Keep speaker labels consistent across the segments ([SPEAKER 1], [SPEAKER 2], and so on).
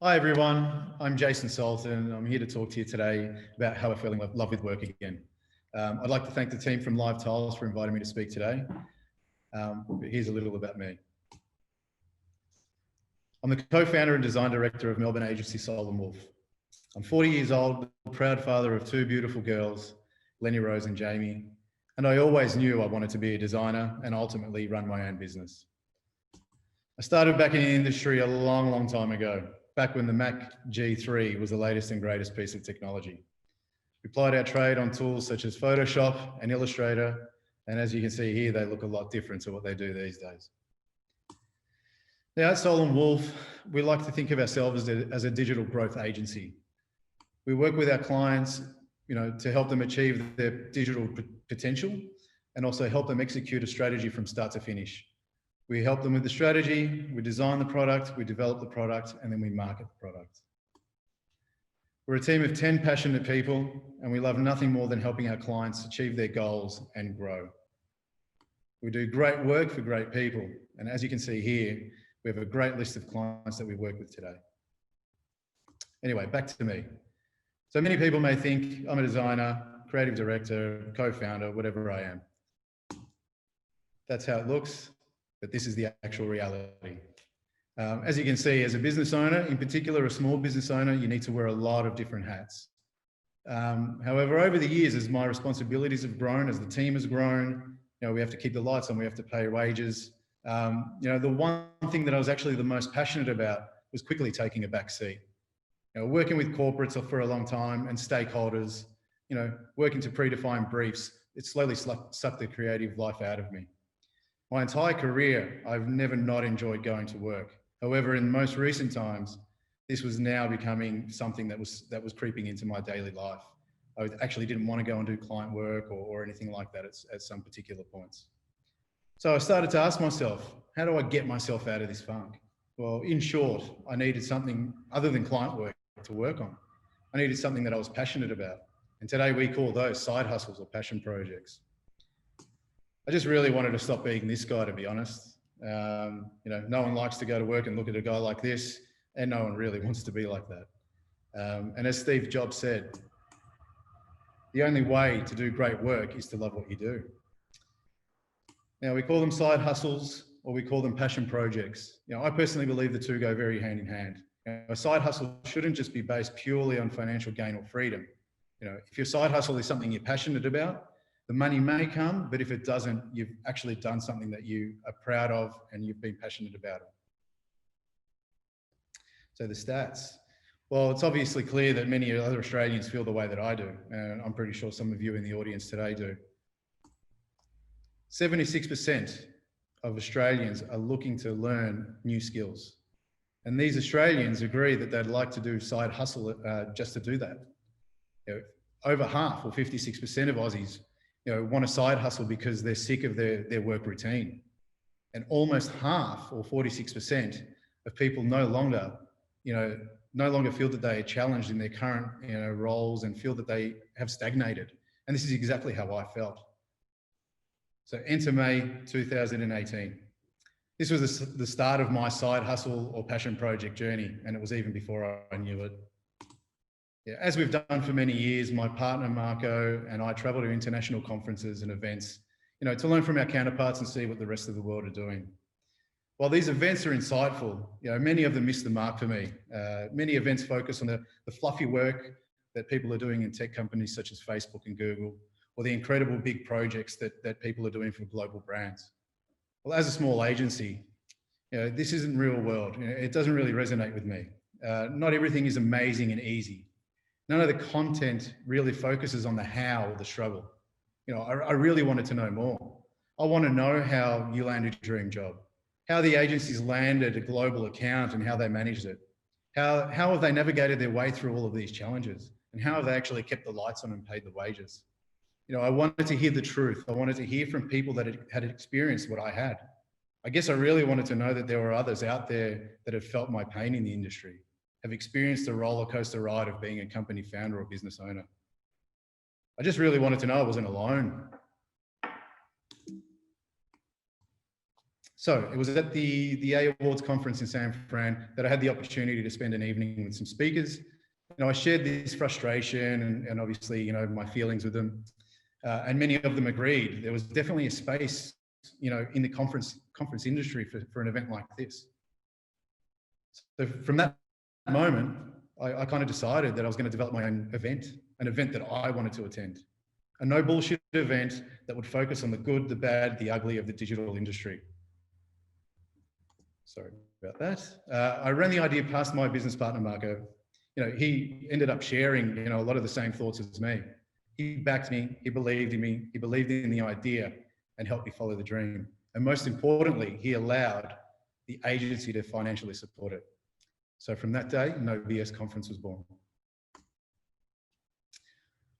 [SPEAKER 1] Hi everyone, I'm Jason Soultan. I'm here to talk to you today about how I fell in love with work again. I'd like to thank the team from Live Tiles for inviting me to speak today. But here's a little about me. I'm the co-founder and design director of Melbourne agency Soul & Wolf. I'm 40 years old, proud father of two beautiful girls, Lenny Rose and Jamie, and I always knew I wanted to be a designer and ultimately run my own business. I started back in the industry a long time ago, back when the Mac G3 was the latest and greatest piece of technology. We applied our trade on tools such as Photoshop and Illustrator, and as you can see here, they look a lot different to what they do these days. Now at Soul & Wolf, we like to think of ourselves as a digital growth agency. We work with our clients, to help them achieve their digital potential and also help them execute a strategy from start to finish. We help them with the strategy, we design the product, we develop the product, and then we market the product. We're a team of 10 passionate people, and we love nothing more than helping our clients achieve their goals and grow. We do great work for great people, and as you can see here, we have a great list of clients that we work with today. Anyway, back to me. So many people may think I'm a designer, creative director, co-founder, whatever I am. That's how it looks, but this is the actual reality. As you can see, as a business owner, in particular a small business owner, you need to wear a lot of different hats. However, over the years, as my responsibilities have grown, as the team has grown, we have to keep the lights on, we have to pay wages. The one thing that I was actually the most passionate about was quickly taking a back seat. Working with corporates for a long time and stakeholders, working to predefine briefs, it slowly sucked the creative life out of me. My entire career, I've never not enjoyed going to work. However, in most recent times, this was now becoming something that was creeping into my daily life. I actually didn't want to go and do client work or anything like that at some particular points. So I started to ask myself, how do I get myself out of this funk? Well, in short, I needed something other than client work to work on. I needed something that I was passionate about. And today we call those side hustles or passion projects. I just really wanted to stop being this guy, to be honest. No one likes to go to work and look at a guy like this, and no one really wants to be like that. And as Steve Jobs said, the only way to do great work is to love what you do. Now, we call them side hustles or we call them passion projects. I personally believe the two go very hand in hand. A side hustle shouldn't just be based purely on financial gain or freedom. If your side hustle is something you're passionate about, the money may come, but if it doesn't, you've actually done something that you are proud of and you've been passionate about it. So the stats. Well, it's obviously clear that many other Australians feel the way that I do, and I'm pretty sure some of you in the audience today do. 76% of Australians are looking to learn new skills. And these Australians agree that they'd like to do side hustle just to do that. Over half, or 56% of Aussies, want a side hustle because they're sick of their work routine. And almost half, or 46%, of people no longer feel that they are challenged in their current roles and feel that they have stagnated. And this is exactly how I felt. So enter May 2018. This was the start of my side hustle or passion project journey, and it was even before I knew it. As we've done for many years, my partner Marco and I travel to international conferences and events, to learn from our counterparts and see what the rest of the world are doing. While these events are insightful, many of them miss the mark for me. Many events focus on the fluffy work that people are doing in tech companies such as Facebook and Google, or the incredible big projects that people are doing for global brands. Well, as a small agency, this isn't real world. It doesn't really resonate with me. Not everything is amazing and easy. None of the content really focuses on the how or the struggle. I really wanted to know more. I want to know how you landed your dream job, how the agencies landed a global account and how they managed it. How have they navigated their way through all of these challenges? And how have they actually kept the lights on and paid the wages? I wanted to hear the truth. I wanted to hear from people that had experienced what I had. I guess I really wanted to know that there were others out there that had felt my pain in the industry, have experienced the roller coaster ride of being a company founder or business owner. I just really wanted to know I wasn't alone. So it was at the A Awards conference in San Fran that I had the opportunity to spend an evening with some speakers. I shared this frustration and obviously, my feelings with them. And many of them agreed. There was definitely a space, in the conference industry for an event like this. So from that moment, I kind of decided that I was going to develop my own event, an event that I wanted to attend. A no bullshit event that would focus on the good, the bad, the ugly of the digital industry. Sorry about that. I ran the idea past my business partner, Marco. He ended up sharing, a lot of the same thoughts as me. He backed me, he believed in me, he believed in the idea and helped me follow the dream. And most importantly, he allowed the agency to financially support it. So from that day, NoBullshit Conference was born.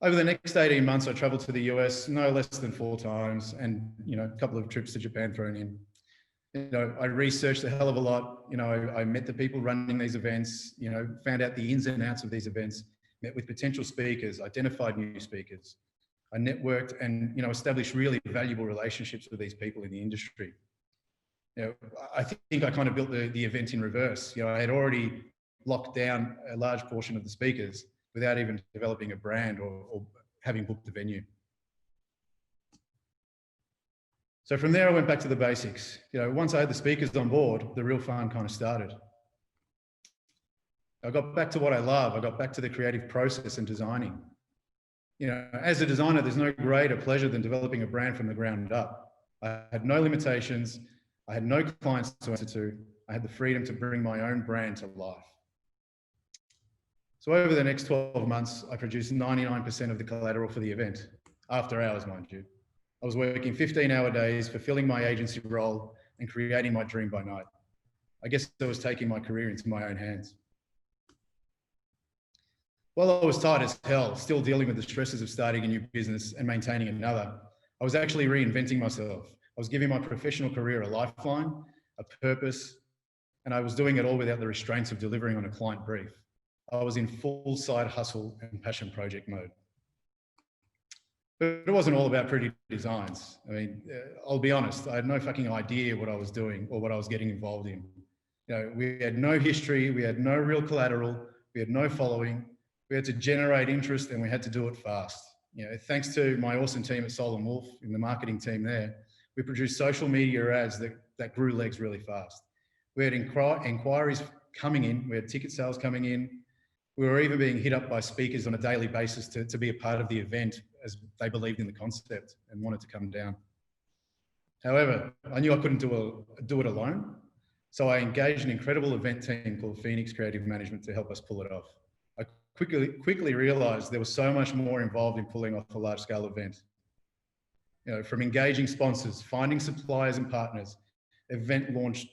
[SPEAKER 1] Over the next 18 months, I traveled to the US no less than 4 times and, a couple of trips to Japan thrown in. I researched a hell of a lot. I met the people running these events, found out the ins and outs of these events, met with potential speakers, identified new speakers. I networked and, established really valuable relationships with these people in the industry. I think I kind of built the event in reverse. I had already locked down a large portion of the speakers without even developing a brand or having booked the venue. So from there, I went back to the basics. Once I had the speakers on board, the real fun kind of started. I got back to what I love. I got back to the creative process and designing. As a designer, there's no greater pleasure than developing a brand from the ground up. I had no limitations. I had no clients to answer to. I had the freedom to bring my own brand to life. So over the next 12 months, I produced 99% of the collateral for the event, after hours, mind you. I was working 15-hour days, fulfilling my agency role and creating my dream by night. I guess I was taking my career into my own hands. While I was tired as hell, still dealing with the stresses of starting a new business and maintaining another, I was actually reinventing myself. I was giving my professional career a lifeline, a purpose, and I was doing it all without the restraints of delivering on a client brief. I was in full side hustle and passion project mode. But it wasn't all about pretty designs. I mean, I'll be honest, I had no fucking idea what I was doing or what I was getting involved in. We had no history, we had no real collateral, we had no following. We had to generate interest and we had to do it fast. Thanks to my awesome team at Soul & Wolf, in the marketing team there, we produced social media ads that grew legs really fast. We had inquiries coming in, we had ticket sales coming in. We were even being hit up by speakers on a daily basis to be a part of the event as they believed in the concept and wanted to come down. However, I knew I couldn't do it alone. So I engaged an incredible event team called Phoenix Creative Management to help us pull it off. I quickly realized there was so much more involved in pulling off a large scale event. From engaging sponsors, finding suppliers and partners, event launch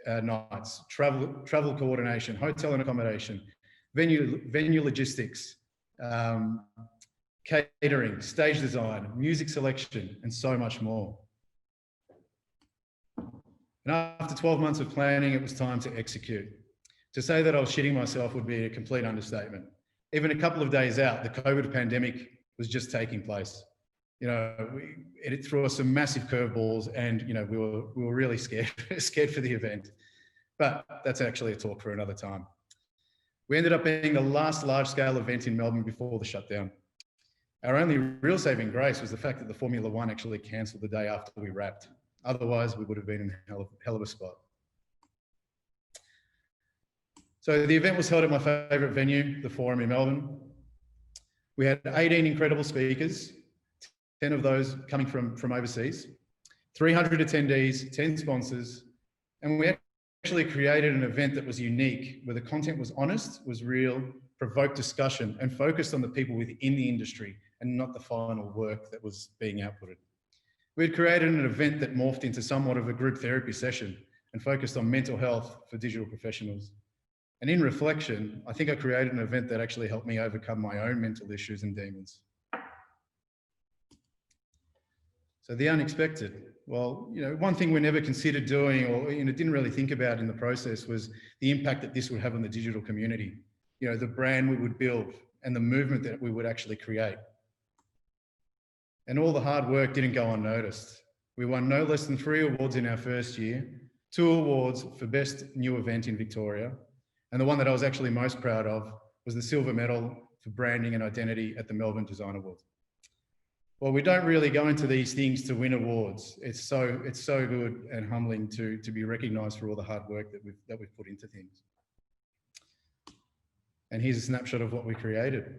[SPEAKER 1] nights, travel coordination, hotel and accommodation, venue logistics, catering, stage design, music selection, and so much more. And after 12 months of planning, it was time to execute. To say that I was shitting myself would be a complete understatement. Even a couple of days out, the COVID pandemic was just taking place. It threw us some massive curveballs, and we were really scared for the event. But that's actually a talk for another time. We ended up being the last large-scale event in Melbourne before the shutdown. Our only real saving grace was the fact that the Formula One actually cancelled the day after we wrapped. Otherwise, we would have been in a hell of a spot. So the event was held at my favourite venue, the Forum in Melbourne. We had 18 incredible speakers, 10 of those coming from overseas, 300 attendees, 10 sponsors, and we actually created an event that was unique, where the content was honest, was real, provoked discussion, and focused on the people within the industry and not the final work that was being outputted. We had created an event that morphed into somewhat of a group therapy session and focused on mental health for digital professionals. And in reflection, I think I created an event that actually helped me overcome my own mental issues and demons. So the unexpected. Well, one thing we never considered doing or didn't really think about in the process was the impact that this would have on the digital community. The brand we would build and the movement that we would actually create. And all the hard work didn't go unnoticed. We won no less than 3 awards in our first year, 2 awards for Best New Event in Victoria, and the one that I was actually most proud of was the silver medal for branding and identity at the Melbourne Design Awards. Well, we don't really go into these things to win awards. It's so good and humbling to be recognised for all the hard work that we've put into things. And here's a snapshot of what we created.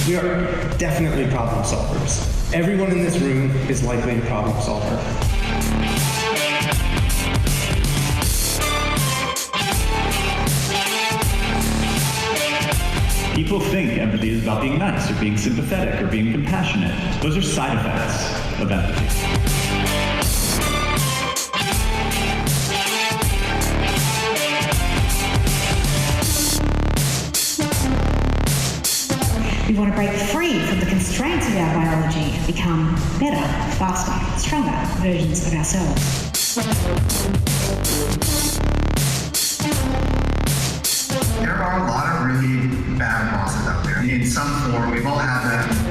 [SPEAKER 2] We are definitely problem solvers. Everyone in this room is likely a problem solver.
[SPEAKER 3] People think empathy is about being nice or being sympathetic or being compassionate. Those are side effects of empathy.
[SPEAKER 4] We want to break free from the constraints of our biology and become better, faster, stronger versions of ourselves.
[SPEAKER 5] There are a lot of really bad bosses out there. In some form, we've all had them.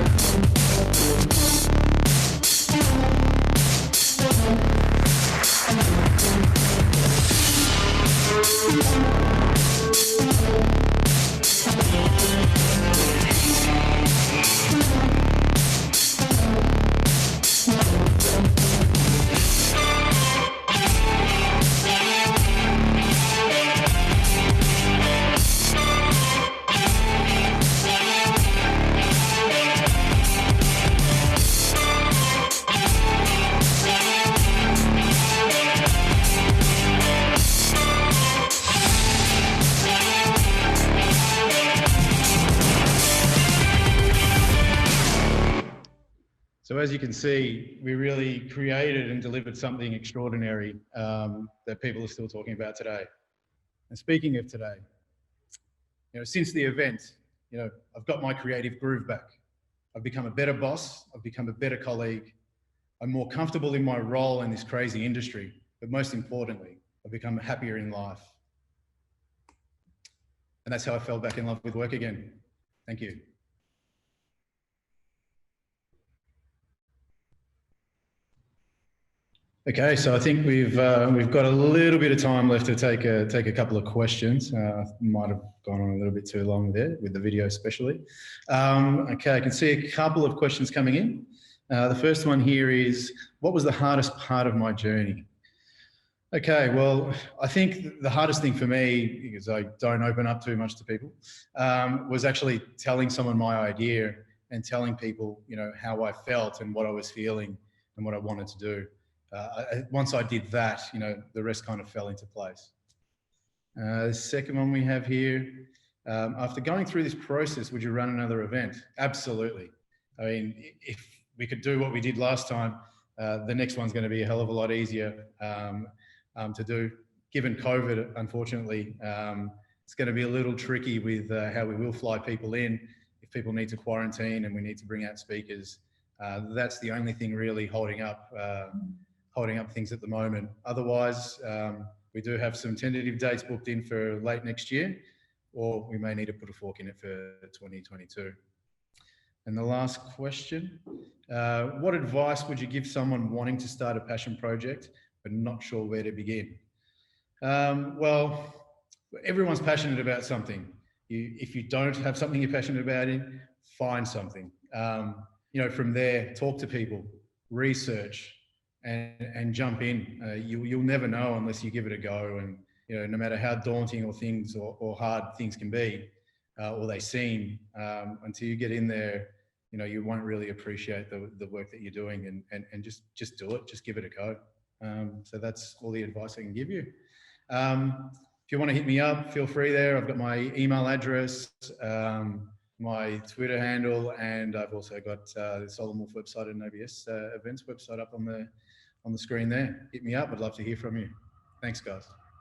[SPEAKER 1] So as you can see, we really created and delivered something extraordinary that people are still talking about today. And speaking of today, since the event, I've got my creative groove back. I've become a better boss. I've become a better colleague. I'm more comfortable in my role in this crazy industry, but most importantly, I've become happier in life. And that's how I fell back in love with work again. Thank you. Okay, so I think we've got a little bit of time left to take a couple of questions. Might have gone on a little bit too long there with the video, especially. Okay, I can see a couple of questions coming in. The first one here is, what was the hardest part of my journey? Okay, well, I think the hardest thing for me, because I don't open up too much to people, was actually telling someone my idea and telling people, how I felt and what I was feeling and what I wanted to do. Once I did that, the rest kind of fell into place. The second one we have here, after going through this process, would you run another event? Absolutely. I mean, if we could do what we did last time, the next one's going to be a hell of a lot easier to do. Given COVID, unfortunately, it's going to be a little tricky with how we will fly people in. If people need to quarantine and we need to bring out speakers, that's the only thing really holding up things at the moment. Otherwise, we do have some tentative dates booked in for late next year, or we may need to put a fork in it for 2022. And the last question, what advice would you give someone wanting to start a passion project but not sure where to begin? Well, everyone's passionate about something. If you don't have something you're passionate about find something. From there, talk to people, research, and jump in. You'll never know unless you give it a go. And no matter how daunting or hard things can be, or they seem, until you get in there, you won't really appreciate the work that you're doing. And just do it. Just give it a go. So that's all the advice I can give you. If you want to hit me up, feel free there. I've got my email address, my Twitter handle, and I've also got the Soultan Wolf website and NoBullshit events website up on the screen there. Hit me up. I'd love to hear from you. Thanks, guys.